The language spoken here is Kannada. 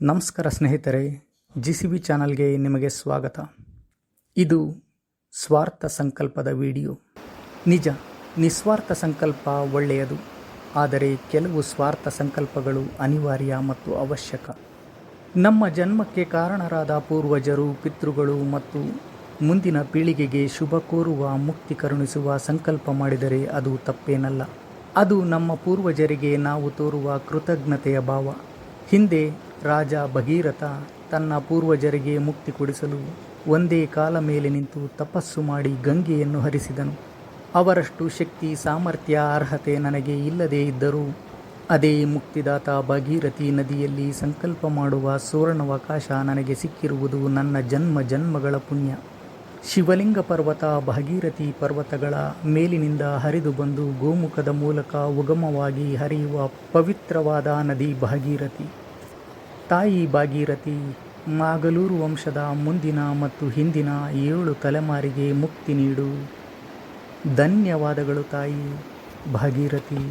ನಮಸ್ಕಾರ ಸ್ನೇಹಿತರೆ, GCB ಚಾನಲ್ಗೆ ನಿಮಗೆ ಸ್ವಾಗತ. ಇದು ಸ್ವಾರ್ಥ ಸಂಕಲ್ಪದ ವಿಡಿಯೋ. ನಿಜ, ನಿಸ್ವಾರ್ಥ ಸಂಕಲ್ಪ ಒಳ್ಳೆಯದು. ಆದರೆ ಕೆಲವು ಸ್ವಾರ್ಥ ಸಂಕಲ್ಪಗಳು ಅನಿವಾರ್ಯ ಮತ್ತು ಅವಶ್ಯಕ. ನಮ್ಮ ಜನ್ಮಕ್ಕೆ ಕಾರಣರಾದ ಪೂರ್ವಜರು, ಪಿತೃಗಳು ಮತ್ತು ಮುಂದಿನ ಪೀಳಿಗೆಗೆ ಶುಭ ಕೋರುವ, ಮುಕ್ತಿ ಕರುಣಿಸುವ ಸಂಕಲ್ಪ ಮಾಡಿದರೆ ಅದು ತಪ್ಪೇನಲ್ಲ. ಅದು ನಮ್ಮ ಪೂರ್ವಜರಿಗೆ ನಾವು ತೋರುವ ಕೃತಜ್ಞತೆಯ ಭಾವ. ಹಿಂದೆ ರಾಜ ಭಗೀರಥ ತನ್ನ ಪೂರ್ವಜರಿಗೆ ಮುಕ್ತಿ ಕೊಡಿಸಲು ಒಂದೇ ಕಾಲ ಮೇಲೆ ನಿಂತು ತಪಸ್ಸು ಮಾಡಿ ಗಂಗೆಯನ್ನು ಹರಿಸಿದನು. ಅವರಷ್ಟು ಶಕ್ತಿ, ಸಾಮರ್ಥ್ಯ, ಅರ್ಹತೆ ನನಗೆ ಇಲ್ಲದೇ ಇದ್ದರೂ ಅದೇ ಮುಕ್ತಿದಾತ ಭಾಗೀರಥಿ ನದಿಯಲ್ಲಿ ಸಂಕಲ್ಪ ಮಾಡುವ ಸುವರ್ಣಾವಕಾಶ ನನಗೆ ಸಿಕ್ಕಿರುವುದು ನನ್ನ ಜನ್ಮ ಜನ್ಮಗಳ ಪುಣ್ಯ. ಶಿವಲಿಂಗ ಪರ್ವತ, ಭಾಗೀರಥಿ ಪರ್ವತಗಳ ಮೇಲಿನಿಂದ ಹರಿದು ಬಂದು ಗೋಮುಖದ ಮೂಲಕ ಉಗಮವಾಗಿ ಹರಿಯುವ ಪವಿತ್ರವಾದ ನದಿ ಭಾಗೀರಥಿ. ತಾಯಿ ಭಾಗೀರಥಿ ಮಾಗಲೂರು ವಂಶದ ಮುಂದಿನ ಮತ್ತು ಹಿಂದಿನ 7 ತಲೆಮಾರಿಗೆ ಮುಕ್ತಿ ನೀಡು. ಧನ್ಯವಾದಗಳು ತಾಯಿ ಭಾಗೀರಥಿ.